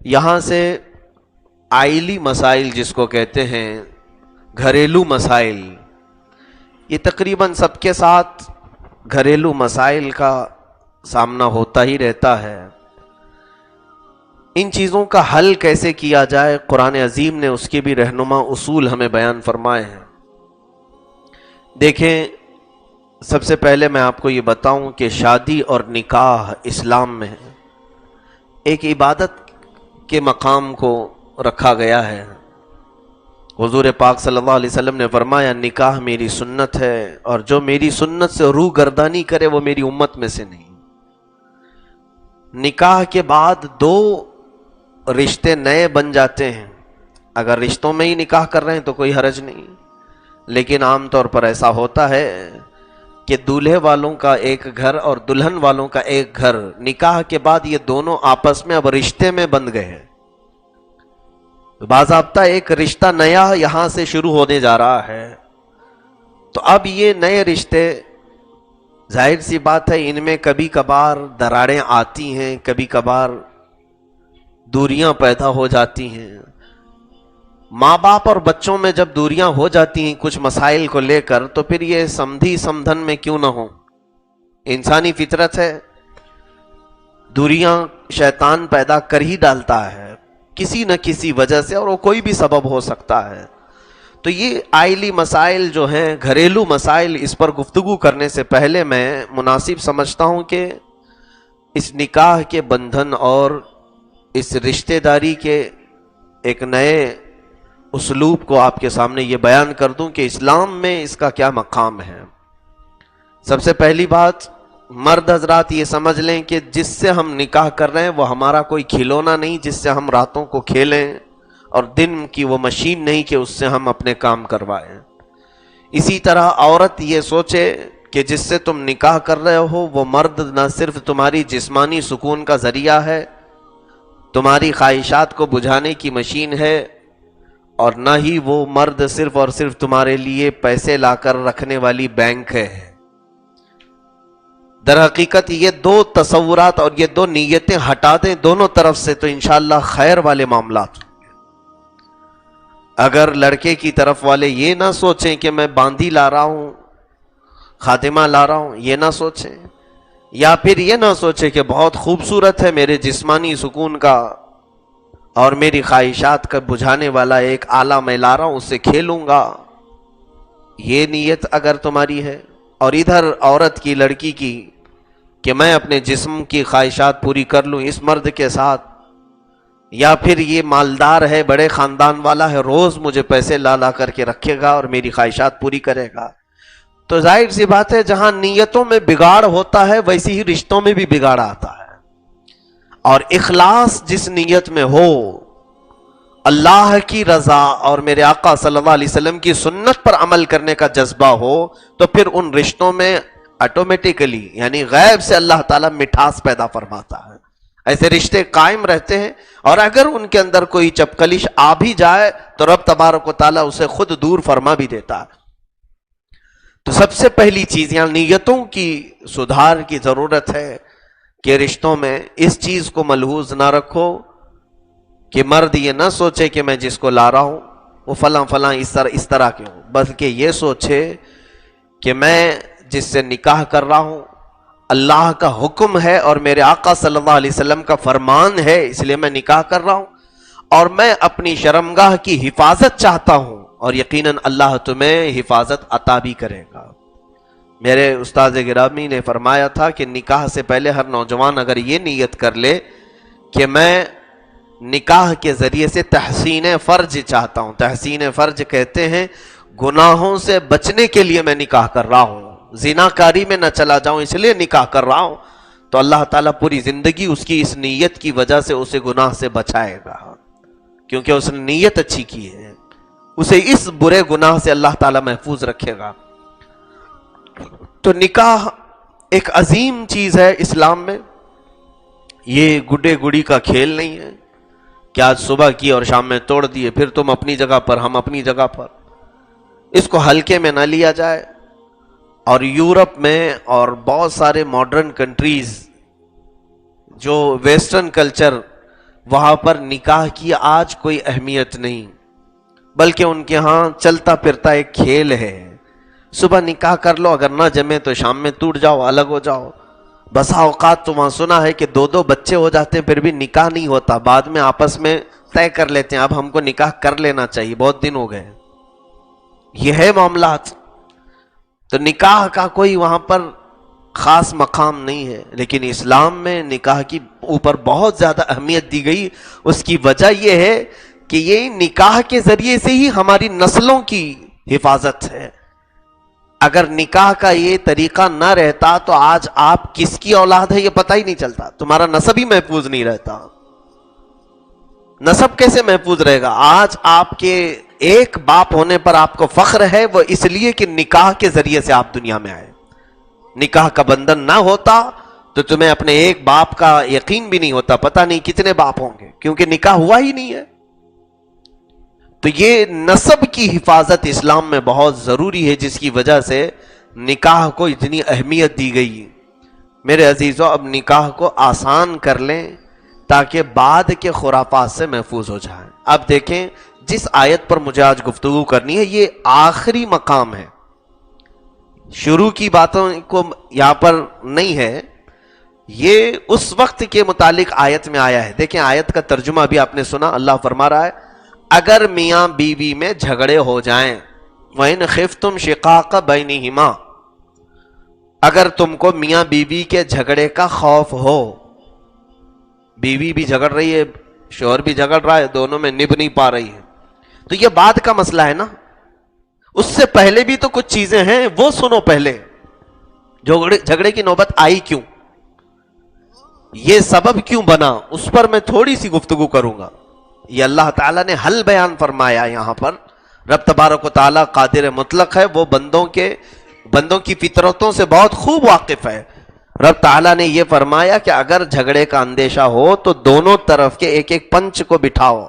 یہاں سے آئلی مسائل جس کو کہتے ہیں، گھریلو مسائل، یہ تقریباً سب کے ساتھ گھریلو مسائل کا سامنا ہوتا ہی رہتا ہے۔ ان چیزوں کا حل کیسے کیا جائے، قرآن عظیم نے اس کے بھی رہنما اصول ہمیں بیان فرمائے ہیں۔ دیکھیں، سب سے پہلے میں آپ کو یہ بتاؤں کہ شادی اور نکاح اسلام میں ایک عبادت کے مقام کو رکھا گیا ہے۔ حضور پاک صلی اللہ علیہ وسلم نے فرمایا، نکاح میری سنت ہے، اور جو میری سنت سے روح گردانی کرے وہ میری امت میں سے نہیں۔ نکاح کے بعد دو رشتے نئے بن جاتے ہیں۔ اگر رشتوں میں ہی نکاح کر رہے ہیں تو کوئی حرج نہیں، لیکن عام طور پر ایسا ہوتا ہے کہ دولہے والوں کا ایک گھر اور دلہن والوں کا ایک گھر، نکاح کے بعد یہ دونوں آپس میں اب رشتے میں بند گئے ہیں۔ باضابطہ ایک رشتہ نیا یہاں سے شروع ہونے جا رہا ہے، تو اب یہ نئے رشتے، ظاہر سی بات ہے ان میں کبھی کبھار دراڑیں آتی ہیں، کبھی کبھار دوریاں پیدا ہو جاتی ہیں۔ ماں باپ اور بچوں میں جب دوریاں ہو جاتی ہیں کچھ مسائل کو لے کر، تو پھر یہ سمدھی سمدھن میں کیوں نہ ہو، انسانی فطرت ہے، دوریاں شیطان پیدا کر ہی ڈالتا ہے کسی نہ کسی وجہ سے، اور وہ کوئی بھی سبب ہو سکتا ہے۔ تو یہ آئلی مسائل جو ہیں، گھریلو مسائل، اس پر گفتگو کرنے سے پہلے میں مناسب سمجھتا ہوں کہ اس نکاح کے بندھن اور اس رشتہ داری کے ایک نئے اسلوب کو آپ کے سامنے یہ بیان کر دوں کہ اسلام میں اس کا کیا مقام ہے۔ سب سے پہلی بات، مرد حضرات یہ سمجھ لیں کہ جس سے ہم نکاح کر رہے ہیں وہ ہمارا کوئی کھلونا نہیں جس سے ہم راتوں کو کھیلیں، اور دن کی وہ مشین نہیں کہ اس سے ہم اپنے کام کروائیں۔ اسی طرح عورت یہ سوچے کہ جس سے تم نکاح کر رہے ہو وہ مرد نہ صرف تمہاری جسمانی سکون کا ذریعہ ہے، تمہاری خواہشات کو بجھانے کی مشین ہے، اور نہ ہی وہ مرد صرف اور صرف تمہارے لیے پیسے لا کر رکھنے والی بینک ہے۔ در حقیقت یہ دو تصورات اور یہ دو نیتیں ہٹا دیں دونوں طرف سے تو انشاءاللہ خیر والے معاملات ہوں گے۔ اگر لڑکے کی طرف والے یہ نہ سوچیں کہ میں باندی لا رہا ہوں، خادمہ لا رہا ہوں، یہ نہ سوچیں، یا پھر یہ نہ سوچیں کہ بہت خوبصورت ہے میرے جسمانی سکون کا اور میری خواہشات کا بجھانے والا ایک آلہ میں لا رہا ہوں، اس سے کھیلوں گا، یہ نیت اگر تمہاری ہے، اور ادھر عورت کی، لڑکی کی، کہ میں اپنے جسم کی خواہشات پوری کر لوں اس مرد کے ساتھ، یا پھر یہ مالدار ہے، بڑے خاندان والا ہے، روز مجھے پیسے لا لا کر کے رکھے گا اور میری خواہشات پوری کرے گا، تو ظاہر سی بات ہے جہاں نیتوں میں بگاڑ ہوتا ہے ویسے ہی رشتوں میں بھی بگاڑ آتا ہے۔ اور اخلاص جس نیت میں ہو، اللہ کی رضا اور میرے آقا صلی اللہ علیہ وسلم کی سنت پر عمل کرنے کا جذبہ ہو، تو پھر ان رشتوں میں آٹومیٹیکلی یعنی غیب سے اللہ تعالیٰ مٹھاس پیدا فرماتا ہے، ایسے رشتے قائم رہتے ہیں، اور اگر ان کے اندر کوئی چپکلش آ بھی جائے تو رب تبارک و تعالیٰ اسے خود دور فرما بھی دیتا ہے۔ تو سب سے پہلی چیز یہاں نیتوں کی سدھار کی ضرورت ہے کہ رشتوں میں اس چیز کو ملحوظ نہ رکھو کہ مرد یہ نہ سوچے کہ میں جس کو لا رہا ہوں وہ فلاں فلاں اس طرح کے ہوں، بلکہ یہ سوچے کہ میں جس سے نکاح کر رہا ہوں اللہ کا حکم ہے اور میرے آقا صلی اللہ علیہ وسلم کا فرمان ہے، اس لیے میں نکاح کر رہا ہوں، اور میں اپنی شرمگاہ کی حفاظت چاہتا ہوں، اور یقیناً اللہ تمہیں حفاظت عطا بھی کرے گا۔ میرے استاد گرامی نے فرمایا تھا کہ نکاح سے پہلے ہر نوجوان اگر یہ نیت کر لے کہ میں نکاح کے ذریعے سے تحسین فرج چاہتا ہوں، تحسین فرج کہتے ہیں گناہوں سے بچنے کے لیے میں نکاح کر رہا ہوں، زناکاری میں نہ چلا جاؤں اس لیے نکاح کر رہا ہوں، تو اللہ تعالیٰ پوری زندگی اس کی اس نیت کی وجہ سے اسے گناہ سے بچائے گا، کیونکہ اس نے نیت اچھی کی ہے، اسے اس برے گناہ سے اللہ تعالیٰ محفوظ رکھے گا۔ تو نکاح ایک عظیم چیز ہے اسلام میں، یہ گڈے گڑی کا کھیل نہیں ہے کہ آج صبح کی اور شام میں توڑ دیے، پھر تم اپنی جگہ پر ہم اپنی جگہ پر، اس کو ہلکے میں نہ لیا جائے۔ اور یورپ میں اور بہت سارے ماڈرن کنٹریز جو ویسٹرن کلچر وہاں پر نکاح کی آج کوئی اہمیت نہیں، بلکہ ان کے ہاں چلتا پھرتا ایک کھیل ہے، صبح نکاح کر لو، اگر نہ جمے تو شام میں ٹوٹ جاؤ، الگ ہو جاؤ۔ بسا اوقات تو وہاں سنا ہے کہ 2 بچے ہو جاتے ہیں پھر بھی نکاح نہیں ہوتا، بعد میں آپس میں طے کر لیتے ہیں اب ہم کو نکاح کر لینا چاہیے، بہت دن ہو گئے۔ یہ ہے معاملات۔ تو نکاح کا کوئی وہاں پر خاص مقام نہیں ہے، لیکن اسلام میں نکاح کی اوپر بہت زیادہ اہمیت دی گئی۔ اس کی وجہ یہ ہے کہ یہ نکاح کے ذریعے سے ہی ہماری نسلوں کی حفاظت ہے۔ اگر نکاح کا یہ طریقہ نہ رہتا تو آج آپ کس کی اولاد ہے یہ پتہ ہی نہیں چلتا، تمہارا نسب ہی محفوظ نہیں رہتا۔ نسب کیسے محفوظ رہے گا؟ آج آپ کے ایک باپ ہونے پر آپ کو فخر ہے، وہ اس لیے کہ نکاح کے ذریعے سے آپ دنیا میں آئے۔ نکاح کا بندھن نہ ہوتا تو تمہیں اپنے ایک باپ کا یقین بھی نہیں ہوتا، پتہ نہیں کتنے باپ ہوں گے، کیونکہ نکاح ہوا ہی نہیں ہے۔ تو یہ نسب کی حفاظت اسلام میں بہت ضروری ہے، جس کی وجہ سے نکاح کو اتنی اہمیت دی گئی۔ میرے عزیزو، اب نکاح کو آسان کر لیں تاکہ بعد کے خرافات سے محفوظ ہو جائیں۔ اب دیکھیں، جس آیت پر مجھے آج گفتگو کرنی ہے یہ آخری مقام ہے، شروع کی باتوں کو یہاں پر نہیں ہے، یہ اس وقت کے متعلق آیت میں آیا ہے۔ دیکھیں آیت کا ترجمہ بھی آپ نے سنا، اللہ فرما رہا ہے اگر میاں بیوی میں جھگڑے ہو جائیں، وَإِنْ خِفْتُمْ شِقَاقَ بَيْنِهِمَا، اگر تم کو میاں بیوی کے جھگڑے کا خوف ہو، بیوی بھی جھگڑ رہی ہے، شوہر بھی جھگڑ رہا ہے، دونوں میں نبھ نہیں پا رہی ہے، تو یہ بعد کا مسئلہ ہے نا، اس سے پہلے بھی تو کچھ چیزیں ہیں، وہ سنو پہلے جھگڑے کی نوبت آئی کیوں، یہ سبب کیوں بنا، اس پر میں تھوڑی سی گفتگو کروں گا۔ یہ اللہ تعالیٰ نے حل بیان فرمایا یہاں پر۔ رب تبارک و تعالیٰ قادر مطلق ہے، وہ بندوں کی فطرتوں سے بہت خوب واقف ہے۔ رب تعالیٰ نے یہ فرمایا کہ اگر جھگڑے کا اندیشہ ہو تو دونوں طرف کے ایک ایک پنچ کو بٹھاؤ،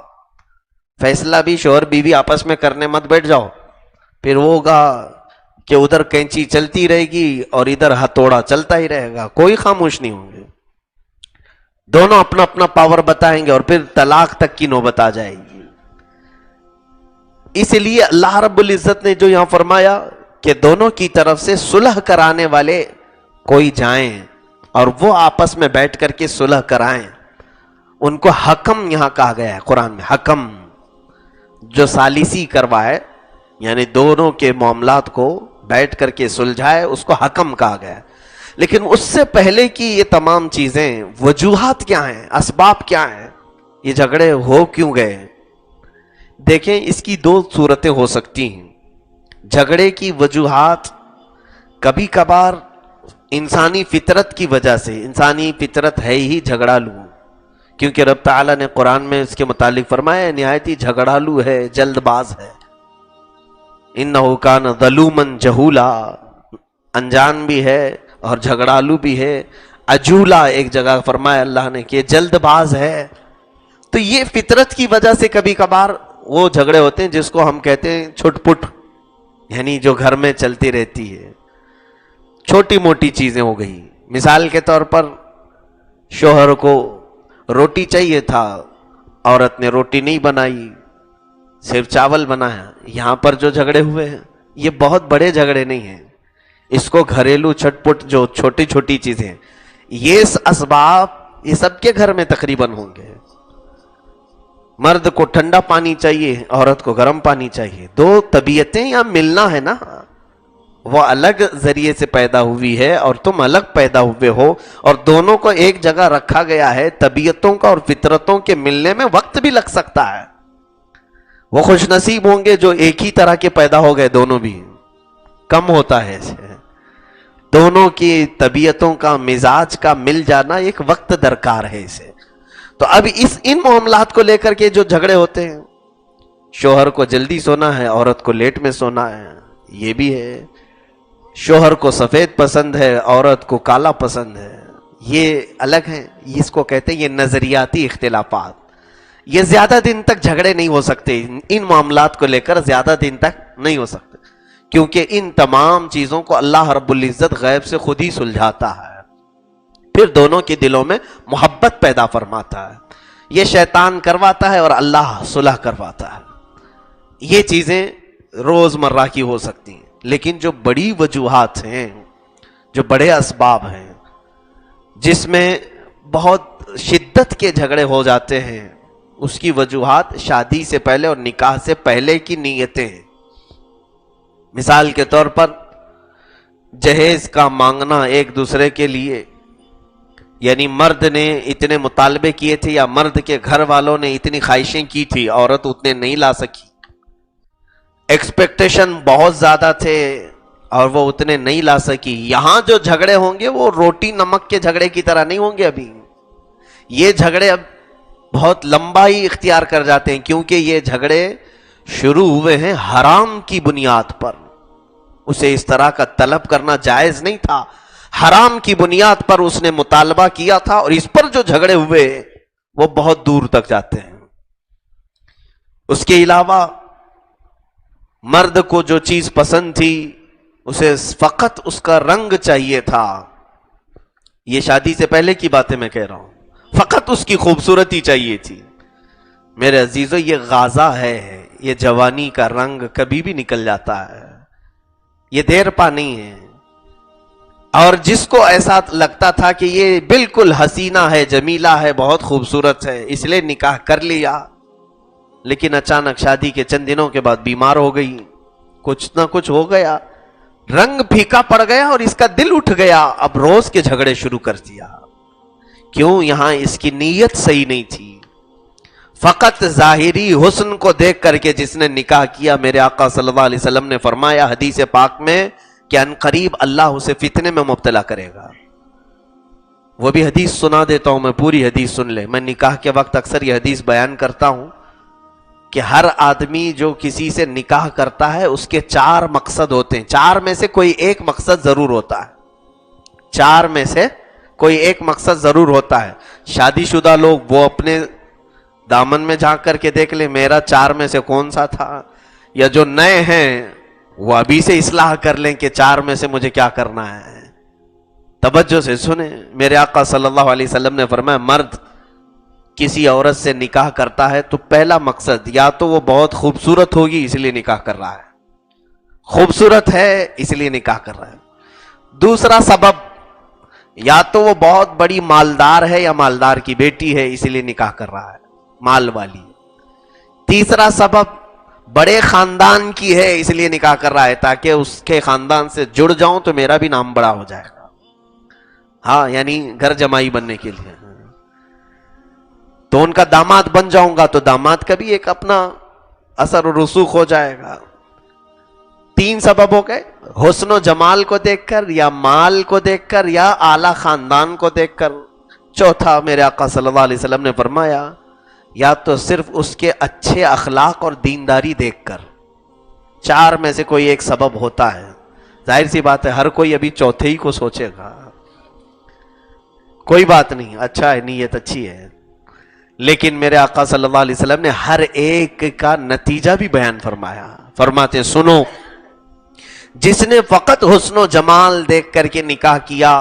فیصلہ بھی شوہر بیوی آپس میں کرنے مت بیٹھ جاؤ، پھر وہ ہوگا کہ ادھر کینچی چلتی رہے گی اور ادھر ہتھوڑا چلتا ہی رہے گا، کوئی خاموش نہیں ہوں گے، دونوں اپنا اپنا پاور بتائیں گے اور پھر طلاق تک کی نوبت آ جائے گی۔ اس لیے اللہ رب العزت نے جو یہاں فرمایا کہ دونوں کی طرف سے صلح کرانے والے کوئی جائیں اور وہ آپس میں بیٹھ کر کے صلح کرائیں، ان کو حکم یہاں کہا گیا ہے قرآن میں۔ حکم جو ثالثی کروائے، یعنی دونوں کے معاملات کو بیٹھ کر کے سلجھائے، اس کو حکم کہا گیا ہے۔ لیکن اس سے پہلے کی یہ تمام چیزیں، وجوہات کیا ہیں، اسباب کیا ہیں، یہ جھگڑے ہو کیوں گئے؟ دیکھیں اس کی 2 صورتیں ہو سکتی ہیں۔ جھگڑے کی وجوہات کبھی کبھار انسانی فطرت کی وجہ سے، انسانی فطرت ہے ہی جھگڑالو، کیونکہ رب تعالیٰ نے قرآن میں اس کے متعلق فرمایا نہایت ہی جھگڑالو ہے، جلد باز ہے، انہ کان ظلوما جہولا، انجان بھی ہے اور جھگڑالو بھی ہے، عجولا ایک جگہ فرمایا اللہ نے کہ جلد باز ہے۔ تو یہ فطرت کی وجہ سے کبھی کبھار وہ جھگڑے ہوتے ہیں جس کو ہم کہتے ہیں چھٹ پٹ، یعنی جو گھر میں چلتی رہتی ہے، چھوٹی موٹی چیزیں ہو گئی۔ مثال کے طور پر شوہر کو روٹی چاہیے تھا، عورت نے روٹی نہیں بنائی، صرف چاول بنایا، یہاں پر جو جھگڑے ہوئے ہیں یہ بہت بڑے جھگڑے نہیں ہیں، اس کو گھریلو چھٹ پٹ جو چھوٹی چھوٹی چیزیں، یہ اسباب یہ سب کے گھر میں تقریباً ہوں گے۔ مرد کو ٹھنڈا پانی چاہیے، عورت کو گرم پانی چاہیے، 2 طبیعتیں یہاں ملنا ہے نا، وہ الگ ذریعے سے پیدا ہوئی ہے اور تم الگ پیدا ہوئے ہو، اور دونوں کو ایک جگہ رکھا گیا ہے۔ طبیعتوں کا اور فطرتوں کے ملنے میں وقت بھی لگ سکتا ہے، وہ خوش نصیب ہوں گے جو ایک ہی طرح کے پیدا ہو گئے، دونوں بھی کم ہوتا ہے اسے۔ دونوں کی طبیعتوں کا، مزاج کا مل جانا ایک وقت درکار ہے اسے۔ تو اب ان معاملات کو لے کر کے جو جھگڑے ہوتے ہیں، شوہر کو جلدی سونا ہے، عورت کو لیٹ میں سونا ہے، یہ بھی ہے۔ شوہر کو سفید پسند ہے، عورت کو کالا پسند ہے، یہ الگ ہیں، اس کو کہتے ہیں یہ نظریاتی اختلافات۔ یہ زیادہ دن تک جھگڑے نہیں ہو سکتے، ان معاملات کو لے کر زیادہ دن تک نہیں ہو سکتے، کیونکہ ان تمام چیزوں کو اللہ رب العزت غیب سے خود ہی سلجھاتا ہے، پھر دونوں کے دلوں میں محبت پیدا فرماتا ہے۔ یہ شیطان کرواتا ہے اور اللہ صلح کرواتا ہے. یہ چیزیں روزمرہ کی ہو سکتی ہیں، لیکن جو بڑی وجوہات ہیں، جو بڑے اسباب ہیں، جس میں بہت شدت کے جھگڑے ہو جاتے ہیں، اس کی وجوہات شادی سے پہلے اور نکاح سے پہلے کی نیتیں ہیں. مثال کے طور پر جہیز کا مانگنا ایک دوسرے کے لیے، یعنی مرد نے اتنے مطالبے کیے تھے یا مرد کے گھر والوں نے اتنی خواہشیں کی تھی، عورت اتنے نہیں لا سکی، ایکسپیکٹیشن بہت زیادہ تھے اور وہ اتنے نہیں لا سکی. یہاں جو جھگڑے ہوں گے وہ روٹی نمک کے جھگڑے کی طرح نہیں ہوں گے. ابھی یہ جھگڑے اب بہت لمبا ہی اختیار کر جاتے ہیں، کیونکہ یہ جھگڑے شروع ہوئے ہیں حرام کی بنیاد پر. اسے اس طرح کا طلب کرنا جائز نہیں تھا، حرام کی بنیاد پر اس نے مطالبہ کیا تھا، اور اس پر جو جھگڑے ہوئے وہ بہت دور تک جاتے ہیں. اس کے علاوہ مرد کو جو چیز پسند تھی اسے فقط اس کا رنگ چاہیے تھا. یہ شادی سے پہلے کی باتیں میں کہہ رہا ہوں. فقط اس کی خوبصورتی چاہیے تھی. میرے عزیزو، یہ غازہ ہے، یہ جوانی کا رنگ کبھی بھی نکل جاتا ہے، یہ دیر پا نہیں ہے. اور جس کو ایسا لگتا تھا کہ یہ بالکل حسینہ ہے، جمیلہ ہے، بہت خوبصورت ہے، اس لیے نکاح کر لیا، لیکن اچانک شادی کے چند دنوں کے بعد بیمار ہو گئی، کچھ نہ کچھ ہو گیا، رنگ پھیکا پڑ گیا اور اس کا دل اٹھ گیا. اب روز کے جھگڑے شروع کر دیا. کیوں؟ یہاں اس کی نیت صحیح نہیں تھی. فقط ظاہری حسن کو دیکھ کر کے جس نے نکاح کیا، میرے آقا صلی اللہ علیہ وسلم نے فرمایا حدیث پاک میں کہ ان قریب اللہ اسے فتنے میں مبتلا کرے گا. وہ بھی حدیث سنا دیتا ہوں میں، پوری حدیث سن لے. میں نکاح کے وقت اکثر یہ حدیث بیان کرتا ہوں کہ ہر آدمی جو کسی سے نکاح کرتا ہے اس کے 4 مقصد ہوتے ہیں. 4 میں سے کوئی ایک مقصد ضرور ہوتا ہے. 4 میں سے کوئی ایک مقصد ضرور ہوتا ہے. شادی شدہ لوگ وہ اپنے دامن میں جھانک کر کے دیکھ لیں میرا 4 میں سے کون سا تھا، یا جو نئے ہیں وہ ابھی سے اصلاح کر لیں کہ 4 میں سے مجھے کیا کرنا ہے. توجہ سے سنیں، میرے آقا صلی اللہ علیہ وسلم نے فرمایا مرد کسی عورت سے نکاح کرتا ہے تو پہلا مقصد یا تو وہ بہت خوبصورت ہوگی اس لیے نکاح کر رہا ہے، خوبصورت ہے اس لیے نکاح کر رہا ہے. دوسرا سبب یا تو وہ بہت بڑی مالدار ہے یا مالدار کی بیٹی ہے اس لیے نکاح کر رہا ہے، مال والی. تیسرا سبب بڑے خاندان کی ہے اس لیے نکاح کر رہا ہے تاکہ اس کے خاندان سے جڑ جاؤں تو میرا بھی نام بڑا ہو جائے گا. ہاں، یعنی گھر جمائی بننے کے لیے. تو ان کا داماد بن جاؤں گا تو داماد کا بھی ایک اپنا اثر و رسوخ ہو جائے گا. 3 سبب ہو گئے، حسن و جمال کو دیکھ کر، یا مال کو دیکھ کر، یا اعلی خاندان کو دیکھ کر. چوتھا میرے آقا صلی اللہ علیہ وسلم نے فرمایا یا تو صرف اس کے اچھے اخلاق اور دینداری دیکھ کر. 4 میں سے کوئی ایک سبب ہوتا ہے. ظاہر سی بات ہے ہر کوئی ابھی چوتھے ہی کو سوچے گا. کوئی بات نہیں، اچھا ہے، نیت اچھی ہے، لیکن میرے آقا صلی اللہ علیہ وسلم نے ہر ایک کا نتیجہ بھی بیان فرمایا. فرماتے سنو، جس نے فقط حسن و جمال دیکھ کر کے نکاح کیا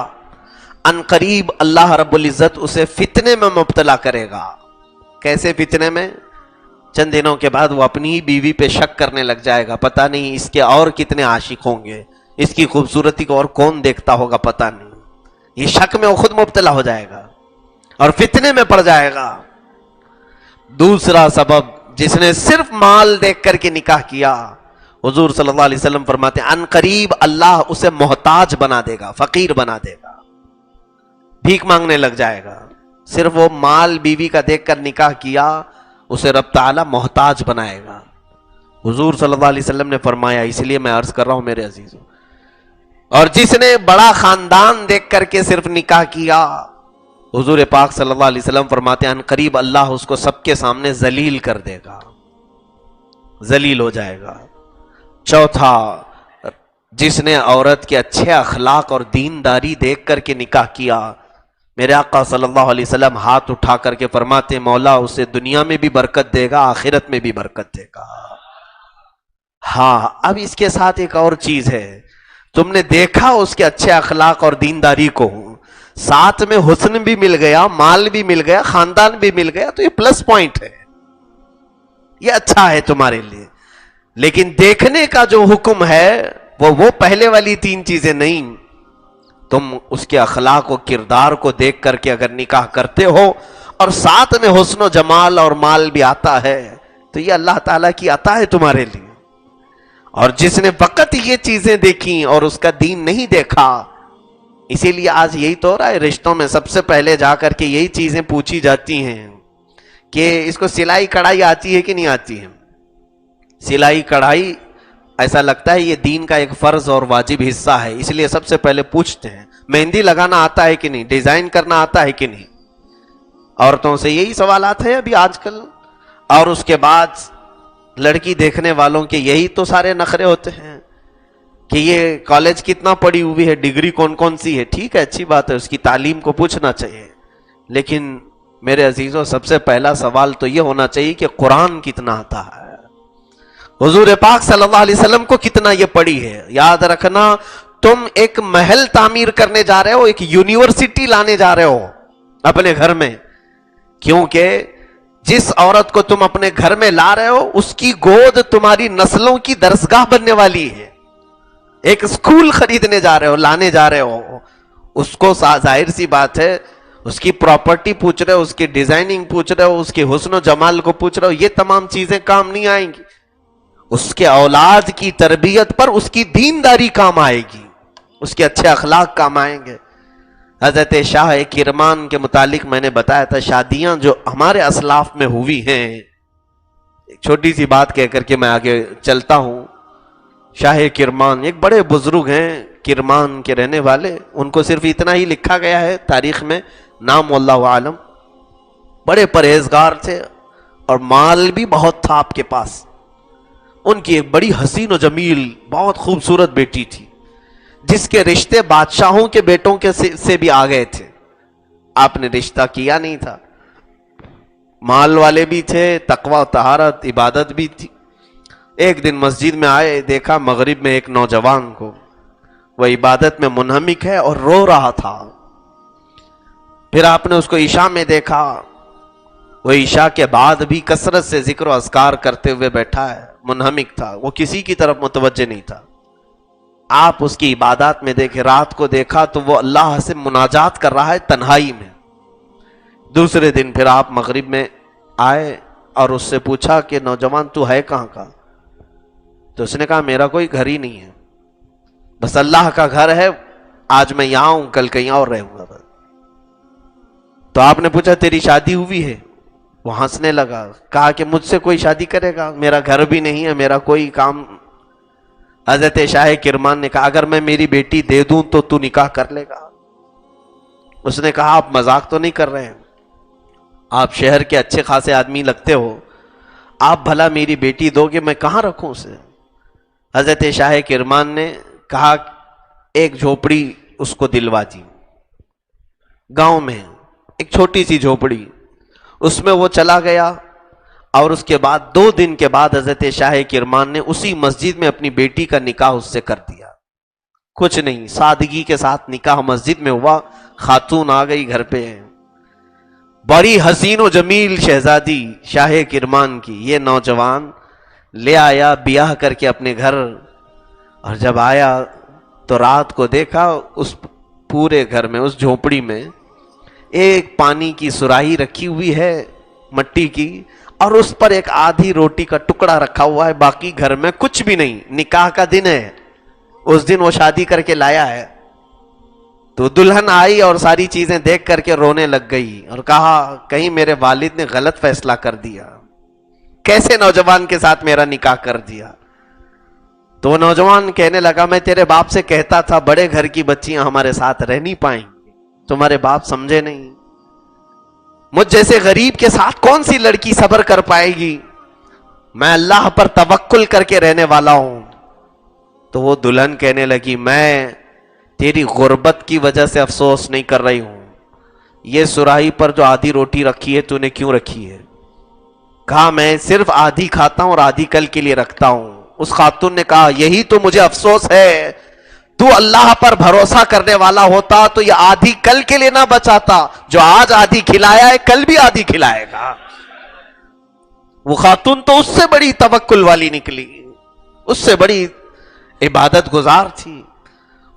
ان قریب اللہ رب العزت اسے فتنے میں مبتلا کرے گا. کیسے فتنے میں؟ چند دنوں کے بعد وہ اپنی ہی بیوی پہ شک کرنے لگ جائے گا، پتہ نہیں اس کے اور کتنے عاشق ہوں گے، اس کی خوبصورتی کو اور کون دیکھتا ہوگا پتہ نہیں. یہ شک میں وہ خود مبتلا ہو جائے گا اور فتنے میں پڑ جائے گا. دوسرا سبب، جس نے صرف مال دیکھ کر کے نکاح کیا، حضور صلی اللہ علیہ وسلم فرماتے ہیں ان قریب اللہ اسے محتاج بنا دے گا، فقیر بنا دے گا، بھیک مانگنے لگ جائے گا. صرف وہ مال بیوی کا دیکھ کر نکاح کیا، اسے رب تعالی محتاج بنائے گا. حضور صلی اللہ علیہ وسلم نے فرمایا، اس لیے میں عرض کر رہا ہوں میرے عزیزوں. اور جس نے بڑا خاندان دیکھ کر کے صرف نکاح کیا، حضور پاک صلی اللہ علیہ وسلم فرماتے ہیں ان قریب اللہ اس کو سب کے سامنے ذلیل کر دے گا، ذلیل ہو جائے گا. چوتھا، جس نے عورت کے اچھے اخلاق اور دینداری دیکھ کر کے نکاح کیا، میرے آقا صلی اللہ علیہ وسلم ہاتھ اٹھا کر کے فرماتے ہیں مولا اسے دنیا میں بھی برکت دے گا، آخرت میں بھی برکت دے گا. ہاں، اب اس کے ساتھ ایک اور چیز ہے، تم نے دیکھا اس کے اچھے اخلاق اور دینداری کو، ساتھ میں حسن بھی مل گیا، مال بھی مل گیا، خاندان بھی مل گیا، تو یہ پلس پوائنٹ ہے، یہ اچھا ہے تمہارے لیے. لیکن دیکھنے کا جو حکم ہے وہ پہلے والی 3 چیزیں نہیں. تم اس کے اخلاق و کردار کو دیکھ کر کے اگر نکاح کرتے ہو اور ساتھ میں حسن و جمال اور مال بھی آتا ہے تو یہ اللہ تعالیٰ کی عطا ہے تمہارے لیے. اور جس نے فقط یہ چیزیں دیکھیں اور اس کا دین نہیں دیکھا، اسی لیے آج یہی تو ہو رہا ہے، رشتوں میں سب سے پہلے جا کر کے یہی چیزیں پوچھی جاتی ہیں کہ اس کو سلائی کڑھائی آتی ہے کہ نہیں آتی ہے. سلائی کڑھائی ایسا لگتا ہے یہ دین کا ایک فرض اور واجب حصہ ہے، اس لیے سب سے پہلے پوچھتے ہیں مہندی لگانا آتا ہے کہ نہیں، ڈیزائن کرنا آتا ہے کہ نہیں. عورتوں سے یہی سوالات ہیں ابھی آج کل. اور اس کے بعد لڑکی دیکھنے والوں کے یہی تو سارے نخرے ہوتے ہیں کہ یہ کالج کتنا پڑھی ہوئی ہے، ڈگری کون کون سی ہے. ٹھیک ہے، اچھی بات ہے، اس کی تعلیم کو پوچھنا چاہیے، لیکن میرے عزیزوں سب سے پہلا سوال تو یہ ہونا چاہیے کہ قرآن کتنا آتا ہے، حضور پاک صلی اللہ علیہ وسلم کو کتنا یہ پڑھی ہے. یاد رکھنا، تم ایک محل تعمیر کرنے جا رہے ہو، ایک یونیورسٹی لانے جا رہے ہو اپنے گھر میں، کیونکہ جس عورت کو تم اپنے گھر میں لا رہے ہو اس کی گود تمہاری نسلوں کی درسگاہ بننے والی ہے. ایک اسکول خریدنے جا رہے ہو، لانے جا رہے ہو، اس کو ظاہر سی بات ہے اس کی پراپرٹی پوچھ رہے ہو، اس کی ڈیزائننگ پوچھ رہے ہو، اس کے حسن و جمال کو پوچھ رہے ہو. یہ تمام چیزیں کام نہیں آئیں گی. اس کے اولاد کی تربیت پر اس کی دینداری کام آئے گی، اس کے اچھے اخلاق کام آئیں گے. حضرت شاہ کرمان کے متعلق میں نے بتایا تھا، شادیاں جو ہمارے اسلاف میں ہوئی ہیں، ایک چھوٹی سی بات کہہ کر کے میں آگے چلتا ہوں. شاہ کرمان ایک بڑے بزرگ ہیں، کرمان کے رہنے والے، ان کو صرف اتنا ہی لکھا گیا ہے تاریخ میں، نام واللہ عالم. بڑے پرہیزگار تھے اور مال بھی بہت تھا آپ کے پاس. ان کی ایک بڑی حسین و جمیل بہت خوبصورت بیٹی تھی جس کے رشتے بادشاہوں کے بیٹوں کے سے بھی آ گئے تھے. آپ نے رشتہ کیا نہیں تھا. مال والے بھی تھے، تقوی و طہارت عبادت بھی تھی. ایک دن مسجد میں آئے، دیکھا مغرب میں ایک نوجوان کو، وہ عبادت میں منہمک ہے اور رو رہا تھا. پھر آپ نے اس کو عشاء میں دیکھا، وہ عشاء کے بعد بھی کثرت سے ذکر و اذکار کرتے ہوئے بیٹھا ہے، منہمک تھا، وہ کسی کی طرف متوجہ نہیں تھا. آپ اس کی عبادات میں دیکھے، رات کو دیکھا تو وہ اللہ سے مناجات کر رہا ہے تنہائی میں. دوسرے دن پھر آپ مغرب میں آئے اور اس سے پوچھا کہ نوجوان تو ہے کہاں کا؟ تو اس نے کہا میرا کوئی گھر ہی نہیں ہے، بس اللہ کا گھر ہے، آج میں یہاں ہوں، کل کہیں اور رہوں گا. تو آپ نے پوچھا تیری شادی ہوئی ہے؟ وہ ہنسنے لگا، کہا کہ مجھ سے کوئی شادی کرے گا، میرا گھر بھی نہیں ہے، میرا کوئی کام. حضرت شاہ کرمان نے کہا اگر میں میری بیٹی دے دوں تو نکاح کر لے گا؟ اس نے کہا آپ مذاق تو نہیں کر رہے ہیں، آپ شہر کے اچھے خاصے آدمی لگتے ہو، آپ بھلا میری بیٹی دو گے، میں کہاں رکھوں اسے؟ حضرت شاہ کرمان نے کہا ایک جھوپڑی اس کو دلوا دی، گاؤں میں ایک چھوٹی سی جھوپڑی، اس میں وہ چلا گیا. اور اس کے بعد 2 دن کے بعد حضرت شاہ کرمان نے اسی مسجد میں اپنی بیٹی کا نکاح اس سے کر دیا. کچھ نہیں، سادگی کے ساتھ نکاح مسجد میں ہوا، خاتون آ گئی گھر پہ، بڑی حسین و جمیل شہزادی شاہ کرمان کی. یہ نوجوان لے آیا بیاہ کر کے اپنے گھر، اور جب آیا تو رات کو دیکھا اس پورے گھر میں، اس جھونپڑی میں ایک پانی کی سراہی رکھی ہوئی ہے مٹی کی، اور اس پر ایک آدھی روٹی کا ٹکڑا رکھا ہوا ہے، باقی گھر میں کچھ بھی نہیں. نکاح کا دن ہے، اس دن وہ شادی کر کے لایا ہے. تو دلہن آئی اور ساری چیزیں دیکھ کر کے رونے لگ گئی اور کہا کہیں میرے والد نے غلط فیصلہ کر دیا، کیسے نوجوان کے ساتھ میرا نکاح کر دیا. تو وہ نوجوان کہنے لگا میں تیرے باپ سے کہتا تھا بڑے گھر کی بچیاں ہمارے ساتھ رہ نہیں پائیں، تمہارے باپ سمجھے نہیں. مجھ جیسے غریب کے ساتھ کون سی لڑکی صبر کر پائے گی، میں اللہ پر توکل کر کے رہنے والا ہوں. تو وہ دلہن کہنے لگی میں تیری غربت کی وجہ سے افسوس نہیں کر رہی ہوں، یہ سراہی پر جو آدھی روٹی رکھی ہے تو نے کیوں رکھی ہے؟ کہا میں صرف آدھی کھاتا ہوں اور آدھی کل کے لیے رکھتا ہوں. اس خاتون نے کہا یہی تو مجھے افسوس ہے، تو اللہ پر بھروسہ کرنے والا ہوتا تو یہ آدھی کل کے لیے نہ بچاتا، جو آج آدھی کھلایا ہے کل بھی آدھی کھلائے گا۔ وہ خاتون تو اس سے بڑی توکل والی نکلی، اس سے بڑی عبادت گزار تھی۔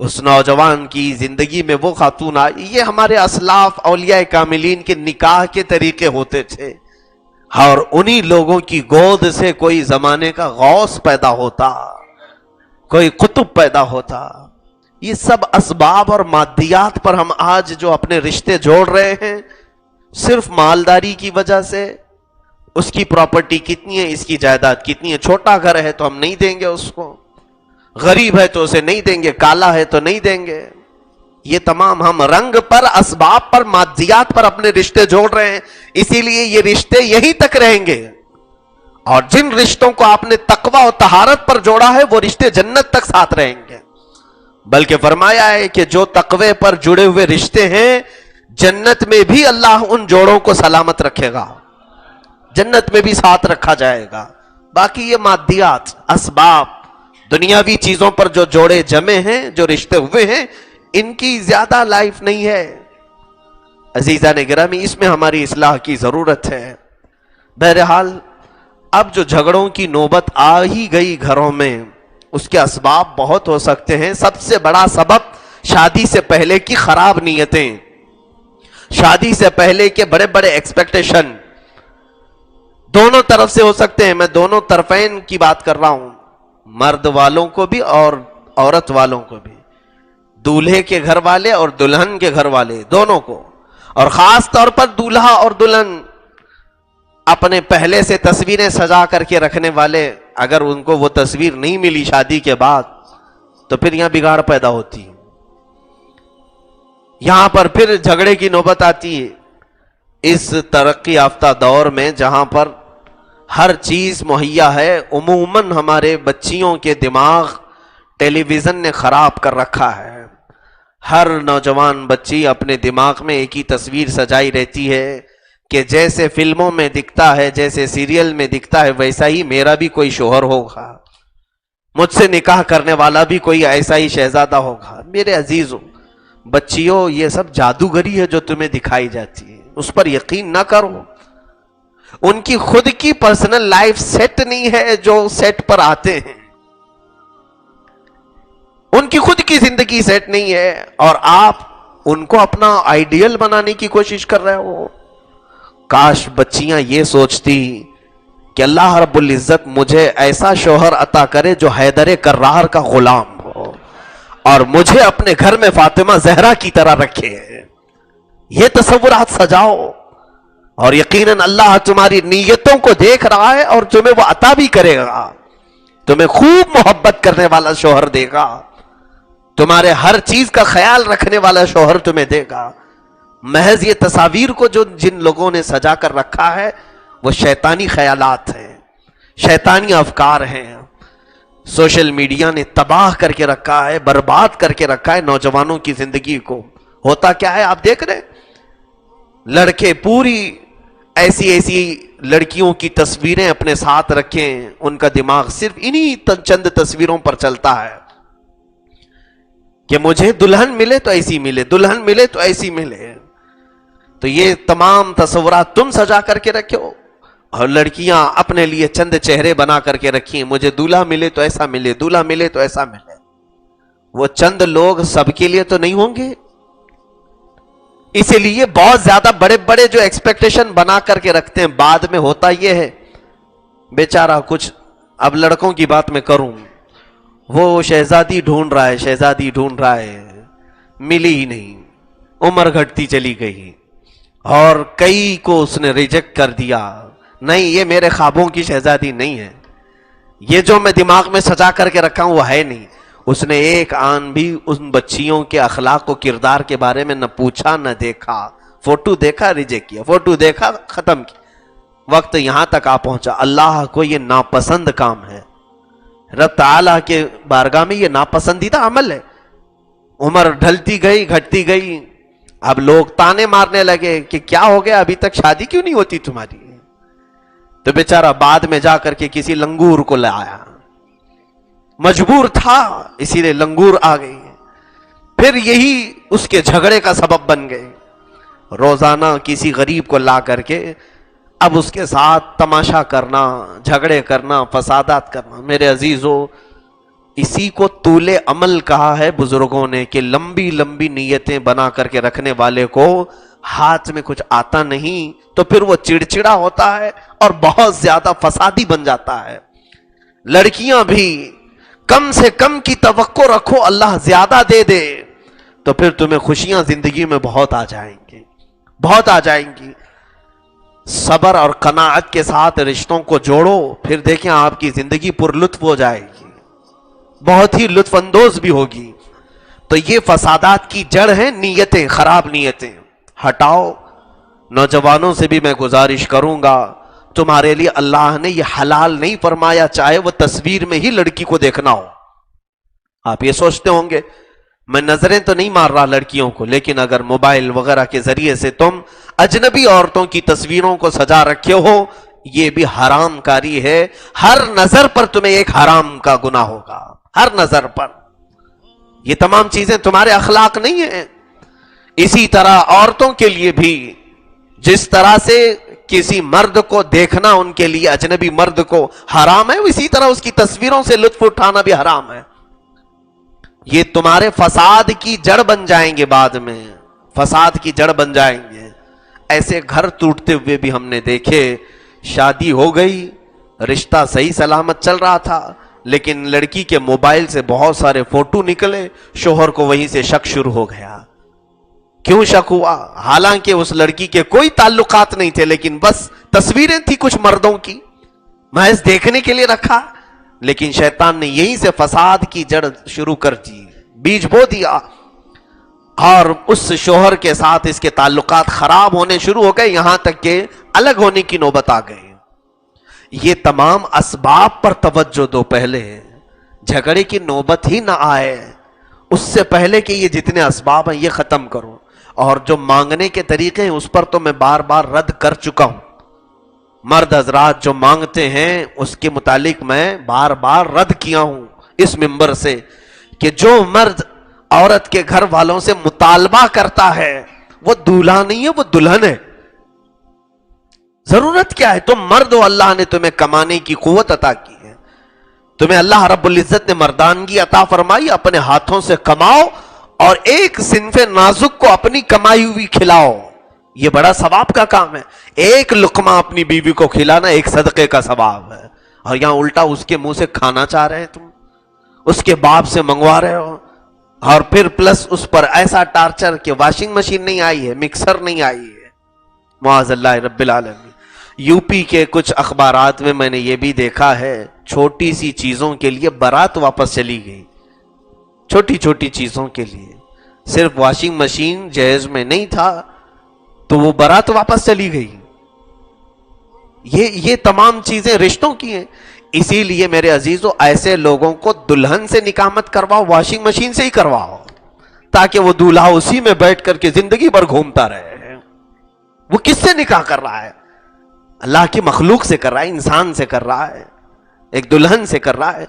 اس نوجوان کی زندگی میں وہ خاتون آئی۔ یہ ہمارے اسلاف اولیاء کاملین کے نکاح کے طریقے ہوتے تھے، اور انہی لوگوں کی گود سے کوئی زمانے کا غوث پیدا ہوتا، کوئی قطب پیدا ہوتا۔ یہ سب اسباب اور مادیات پر ہم آج جو اپنے رشتے جوڑ رہے ہیں، صرف مالداری کی وجہ سے، اس کی پراپرٹی کتنی ہے، اس کی جائیداد کتنی ہے، چھوٹا گھر ہے تو ہم نہیں دیں گے اس کو، غریب ہے تو اسے نہیں دیں گے، کالا ہے تو نہیں دیں گے۔ یہ تمام ہم رنگ پر، اسباب پر، مادیات پر اپنے رشتے جوڑ رہے ہیں، اسی لیے یہ رشتے یہیں تک رہیں گے۔ اور جن رشتوں کو آپ نے تقوی و طہارت پر جوڑا ہے وہ رشتے جنت تک ساتھ رہیں گے۔ بلکہ فرمایا ہے کہ جو تقوی پر جڑے ہوئے رشتے ہیں، جنت میں بھی اللہ ان جوڑوں کو سلامت رکھے گا، جنت میں بھی ساتھ رکھا جائے گا۔ باقی یہ مادیات، اسباب، دنیاوی چیزوں پر جو جوڑے جمے ہیں، جو رشتے ہوئے ہیں، ان کی زیادہ لائف نہیں ہے۔ عزیزان گرامی، اس میں ہماری اصلاح کی ضرورت ہے۔ بہرحال اب جو جھگڑوں کی نوبت آ ہی گئی گھروں میں، اس کے اسباب بہت ہو سکتے ہیں۔ سب سے بڑا سبب شادی سے پہلے کی خراب نیتیں، شادی سے پہلے کے بڑے بڑے ایکسپیکٹیشن دونوں طرف سے ہو سکتے ہیں۔ میں دونوں طرفین کی بات کر رہا ہوں، مرد والوں کو بھی اور عورت والوں کو بھی، دولہے کے گھر والے اور دلہن کے گھر والے، دونوں کو۔ اور خاص طور پر دولہا اور دلہن اپنے پہلے سے تصویریں سجا کر کے رکھنے والے، اگر ان کو وہ تصویر نہیں ملی شادی کے بعد تو پھر یہاں بگاڑ پیدا ہوتی ہے، یہاں پر پھر جھگڑے کی نوبت آتی ہے۔ اس ترقی یافتہ دور میں جہاں پر ہر چیز مہیا ہے، عموماً ہمارے بچیوں کے دماغ ٹیلی ویژن نے خراب کر رکھا ہے۔ ہر نوجوان بچی اپنے دماغ میں ایک ہی تصویر سجائی رہتی ہے کہ جیسے فلموں میں دکھتا ہے، جیسے سیریل میں دکھتا ہے، ویسا ہی میرا بھی کوئی شوہر ہوگا، مجھ سے نکاح کرنے والا بھی کوئی ایسا ہی شہزادہ ہوگا۔ میرے عزیزوں، بچیوں، یہ سب جادوگری ہے جو تمہیں دکھائی جاتی ہے، اس پر یقین نہ کرو۔ ان کی خود کی پرسنل لائف سیٹ نہیں ہے جو سیٹ پر آتے ہیں، ان کی خود کی زندگی سیٹ نہیں ہے، اور آپ ان کو اپنا آئیڈیل بنانے کی کوشش کر رہے ہو۔ کاش بچیاں یہ سوچتی کہ اللہ رب العزت مجھے ایسا شوہر عطا کرے جو حیدر کرار کا غلام ہو، اور مجھے اپنے گھر میں فاطمہ زہرا کی طرح رکھے۔ یہ تصورات سجاؤ، اور یقیناً اللہ تمہاری نیتوں کو دیکھ رہا ہے اور تمہیں وہ عطا بھی کرے گا۔ تمہیں خوب محبت کرنے والا شوہر دے گا، تمہارے ہر چیز کا خیال رکھنے والا شوہر تمہیں دے گا۔ محض یہ تصاویر کو جن لوگوں نے سجا کر رکھا ہے وہ شیطانی خیالات ہیں، شیطانی افکار ہیں۔ سوشل میڈیا نے تباہ کر کے رکھا ہے، برباد کر کے رکھا ہے نوجوانوں کی زندگی کو۔ ہوتا کیا ہے آپ دیکھ رہے ہیں، لڑکے پوری ایسی لڑکیوں کی تصویریں اپنے ساتھ رکھیں، ان کا دماغ صرف انہی چند تصویروں پر چلتا ہے کہ مجھے دلہن ملے تو ایسی ملے، دلہن ملے تو ایسی ملے۔ تو یہ تمام تصورات تم سجا کر کے رکھو، اور لڑکیاں اپنے لیے چند چہرے بنا کر کے رکھیں، مجھے دولہا ملے تو ایسا ملے، دولہا ملے تو ایسا ملے۔ وہ چند لوگ سب کے لیے تو نہیں ہوں گے، اسی لیے بہت زیادہ بڑے بڑے جو ایکسپیکٹیشن بنا کر کے رکھتے ہیں، بعد میں ہوتا یہ ہے بیچارہ کچھ، اب لڑکوں کی بات میں کروں، وہ شہزادی ڈھونڈ رہا ہے، شہزادی ڈھونڈ رہا ہے، ملی ہی نہیں، عمر گھٹتی چلی گئی، اور کئی کو اس نے ریجیکٹ کر دیا، نہیں یہ میرے خوابوں کی شہزادی نہیں ہے، یہ جو میں دماغ میں سجا کر کے رکھا ہوں وہ ہے نہیں۔ اس نے ایک آن بھی ان بچیوں کے اخلاق و کردار کے بارے میں نہ پوچھا نہ دیکھا، فوٹو دیکھا ریجیکٹ کیا، فوٹو دیکھا ختم کیا۔ وقت یہاں تک آ پہنچا، اللہ کو یہ ناپسند کام ہے، رب تعالیٰ کے بارگاہ میں یہ ناپسندیدہ عمل ہے۔ عمر ڈھلتی گئی، گھٹتی گئی، اب لوگ تانے مارنے لگے کہ کیا ہو گیا، ابھی تک شادی کیوں نہیں ہوتی تمہاری؟ تو بیچارہ بعد میں جا کر کے کسی لنگور کو لایا، مجبور تھا اسی لیے لنگور آ گئی۔ پھر یہی اس کے جھگڑے کا سبب بن گئے. روزانہ کسی غریب کو لا کر کے اب اس کے ساتھ تماشا کرنا، جھگڑے کرنا، فسادات کرنا. میرے عزیزو، اسی کو طول عمل کہا ہے بزرگوں نے، کہ لمبی لمبی نیتیں بنا کر کے رکھنے والے کو ہاتھ میں کچھ آتا نہیں تو پھر وہ چڑچڑا ہوتا ہے اور بہت زیادہ فسادی بن جاتا ہے. لڑکیاں بھی کم سے کم کی توقع رکھو، اللہ زیادہ دے دے تو پھر تمہیں خوشیاں زندگی میں بہت آ جائیں گی، بہت آ جائیں گی. صبر اور قناعت کے ساتھ رشتوں کو جوڑو، پھر دیکھیں آپ کی زندگی پر لطف ہو جائے گی، بہت ہی لطف اندوز بھی ہوگی. تو یہ فسادات کی جڑ ہیں نیتیں، خراب نیتیں. ہٹاؤ. نوجوانوں سے بھی میں گزارش کروں گا، تمہارے لیے اللہ نے یہ حلال نہیں فرمایا چاہے وہ تصویر میں ہی لڑکی کو دیکھنا ہو. آپ یہ سوچتے ہوں گے میں نظریں تو نہیں مار رہا لڑکیوں کو، لیکن اگر موبائل وغیرہ کے ذریعے سے تم اجنبی عورتوں کی تصویروں کو سجا رکھے ہو، یہ بھی حرام کاری ہے. ہر نظر پر تمہیں ایک حرام کا گناہ ہوگا، ہر نظر پر. یہ تمام چیزیں تمہارے اخلاق نہیں ہیں. اسی طرح عورتوں کے لیے بھی جس طرح سے کسی مرد کو دیکھنا ان کے لیے اجنبی مرد کو حرام ہے، اسی طرح اس کی تصویروں سے لطف اٹھانا بھی حرام ہے. یہ تمہارے فساد کی جڑ بن جائیں گے، بعد میں فساد کی جڑ بن جائیں گے. ایسے گھر ٹوٹتے ہوئے بھی ہم نے دیکھے. شادی ہو گئی، رشتہ صحیح سلامت چل رہا تھا، لیکن لڑکی کے موبائل سے بہت سارے فوٹو نکلے، شوہر کو وہیں سے شک شروع ہو گیا. کیوں شک ہوا؟ حالانکہ اس لڑکی کے کوئی تعلقات نہیں تھے، لیکن بس تصویریں تھی کچھ مردوں کی، محض دیکھنے کے لیے رکھا. لیکن شیطان نے یہیں سے فساد کی جڑ شروع کر دی، بیج بو دیا، اور اس شوہر کے ساتھ اس کے تعلقات خراب ہونے شروع ہو گئے، یہاں تک کہ الگ ہونے کی نوبت آ گئی. یہ تمام اسباب پر توجہ دو پہلے، جھگڑے کی نوبت ہی نہ آئے اس سے پہلے کہ یہ جتنے اسباب ہیں یہ ختم کرو. اور جو مانگنے کے طریقے ہیں اس پر تو میں بار بار رد کر چکا ہوں. مرد حضرات جو مانگتے ہیں اس کے متعلق میں بار بار رد کیا ہوں اس منبر سے، کہ جو مرد عورت کے گھر والوں سے مطالبہ کرتا ہے وہ دولہا نہیں ہے، وہ دلہن ہے. ضرورت کیا ہے؟ تم مرد ہو، اللہ نے تمہیں کمانے کی قوت عطا کی ہے، تمہیں اللہ رب العزت نے مردانگی عطا فرمائی، اپنے ہاتھوں سے کماؤ اور ایک صنف نازک کو اپنی کمائی ہوئی کھلاؤ. یہ بڑا ثواب کا کام ہے. ایک لقمہ اپنی بیوی کو کھلانا ایک صدقے کا ثواب ہے، اور یہاں الٹا اس کے منہ سے کھانا چاہ رہے ہیں، تم اس کے باپ سے منگوا رہے ہو، اور پھر پلس اس پر ایسا ٹارچر کہ واشنگ مشین نہیں آئی ہے، مکسر نہیں آئی ہے، معاذ اللہ رب العالمین. یو پی کے کچھ اخبارات میں نے یہ بھی دیکھا ہے، چھوٹی سی چیزوں کے لیے بارات واپس چلی گئی، چھوٹی چھوٹی چیزوں کے لیے، صرف واشنگ مشین جہیز میں نہیں تھا تو وہ بارات واپس چلی گئی. یہ تمام چیزیں رشتوں کی ہیں. اسی لیے میرے عزیزو ایسے لوگوں کو دلہن سے نکاح مت کرواؤ، واشنگ مشین سے ہی کرواؤ، تاکہ وہ دولہا اسی میں بیٹھ کر کے زندگی بھر گھومتا رہے. وہ کس سے نکاح کر رہا ہے؟ اللہ کی مخلوق سے کر رہا ہے، انسان سے کر رہا ہے، ایک دلہن سے کر رہا ہے.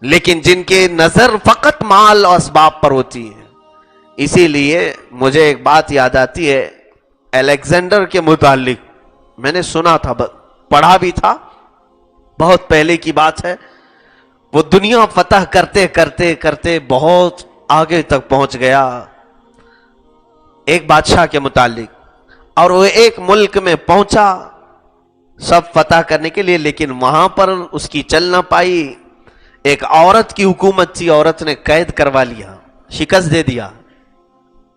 لیکن جن کے نظر فقط مال اور اسباب پر ہوتی ہے. اسی لیے مجھے ایک بات یاد آتی ہے الیگزینڈر کے متعلق، میں نے سنا تھا، پڑھا بھی تھا، بہت پہلے کی بات ہے. وہ دنیا فتح کرتے کرتے کرتے بہت آگے تک پہنچ گیا ایک بادشاہ کے متعلق، اور وہ ایک ملک میں پہنچا سب فتح کرنے کے لیے، لیکن وہاں پر اس کی چل نہ پائی. ایک عورت کی حکومت تھی، عورت نے قید کروا لیا، شکست دے دیا.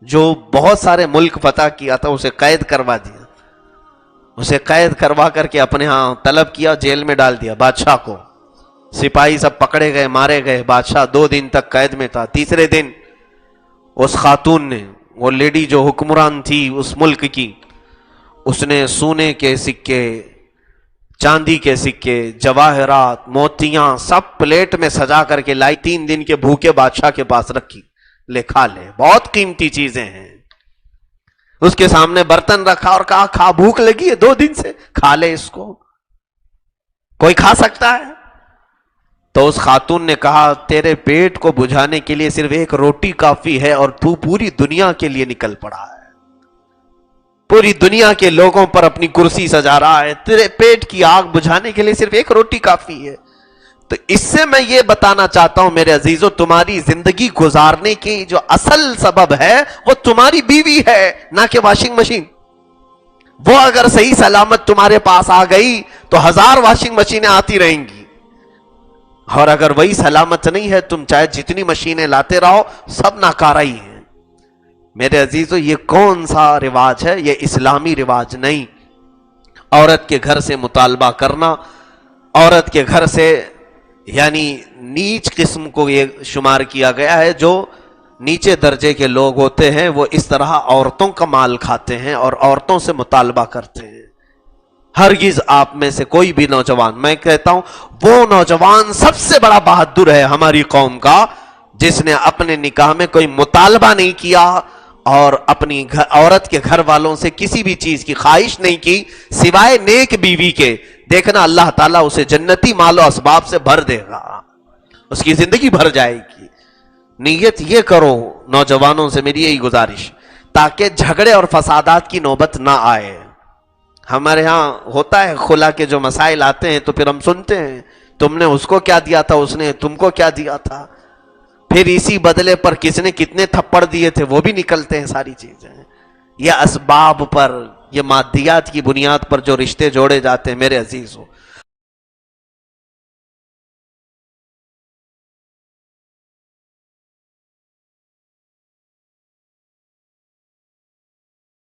جو بہت سارے ملک فتح کیا تھا اسے قید کروا دیا، اسے قید کروا کر کے اپنے ہاں طلب کیا، جیل میں ڈال دیا بادشاہ کو. سپاہی سب پکڑے گئے، مارے گئے. بادشاہ 2 دن تک قید میں تھا. تیسرے دن اس خاتون نے، وہ لیڈی جو حکمران تھی اس ملک کی، اس نے سونے کے سکے، چاندی کے سکے، جواہرات، موتیاں سب پلیٹ میں سجا کر کے لائی. 3 دن کے بھوکے بادشاہ کے پاس رکھی، لے کھا لے، بہت قیمتی چیزیں ہیں. اس کے سامنے برتن رکھا اور کہا کھا، بھوک لگی ہے 2 دن سے، کھا لے اس کو. کوئی کھا سکتا ہے؟ تو اس خاتون نے کہا تیرے پیٹ کو بجھانے کے لیے صرف ایک روٹی کافی ہے اور تو پوری دنیا کے لیے نکل پڑا ہے، پوری دنیا کے لوگوں پر اپنی کرسی سجا رہا ہے، تیرے پیٹ کی آگ بجھانے کے لیے صرف ایک روٹی کافی ہے۔ تو اس سے میں یہ بتانا چاہتا ہوں میرے عزیزو، تمہاری زندگی گزارنے کی جو اصل سبب ہے وہ تمہاری بیوی ہے، نہ کہ واشنگ مشین۔ وہ اگر صحیح سلامت تمہارے پاس آ گئی تو 1000 واشنگ مشینیں آتی رہیں گی، اور اگر وہی سلامت نہیں ہے تم چاہے جتنی مشینیں لاتے رہو سب ناکارہ ہی ہیں۔ میرے عزیزو یہ کون سا رواج ہے؟ یہ اسلامی رواج نہیں۔ عورت کے گھر سے مطالبہ کرنا، عورت کے گھر سے یعنی نیچ قسم کو یہ شمار کیا گیا ہے، جو نیچے درجے کے لوگ ہوتے ہیں وہ اس طرح عورتوں کا مال کھاتے ہیں اور عورتوں سے مطالبہ کرتے ہیں۔ ہرگز آپ میں سے کوئی بھی نوجوان، میں کہتا ہوں وہ نوجوان سب سے بڑا بہادر ہے ہماری قوم کا جس نے اپنے نکاح میں کوئی مطالبہ نہیں کیا اور اپنی عورت کے گھر والوں سے کسی بھی چیز کی خواہش نہیں کی سوائے نیک بیوی کے۔ دیکھنا اللہ تعالیٰ اسے جنتی مال و اسباب سے بھر دے گا، اس کی زندگی بھر جائے گی۔ نیت یہ کرو نوجوانوں سے میری یہی گزارش، تاکہ جھگڑے اور فسادات کی نوبت نہ آئے۔ ہمارے ہاں ہوتا ہے خلا کے جو مسائل آتے ہیں تو پھر ہم سنتے ہیں تم نے اس کو کیا دیا تھا، اس نے تم کو کیا دیا تھا، پھر اسی بدلے پر کس نے کتنے تھپڑ دیے تھے وہ بھی نکلتے ہیں ساری چیزیں۔ یہ اسباب پر، یہ مادیات کی بنیاد پر جو رشتے جوڑے جاتے ہیں میرے عزیزو،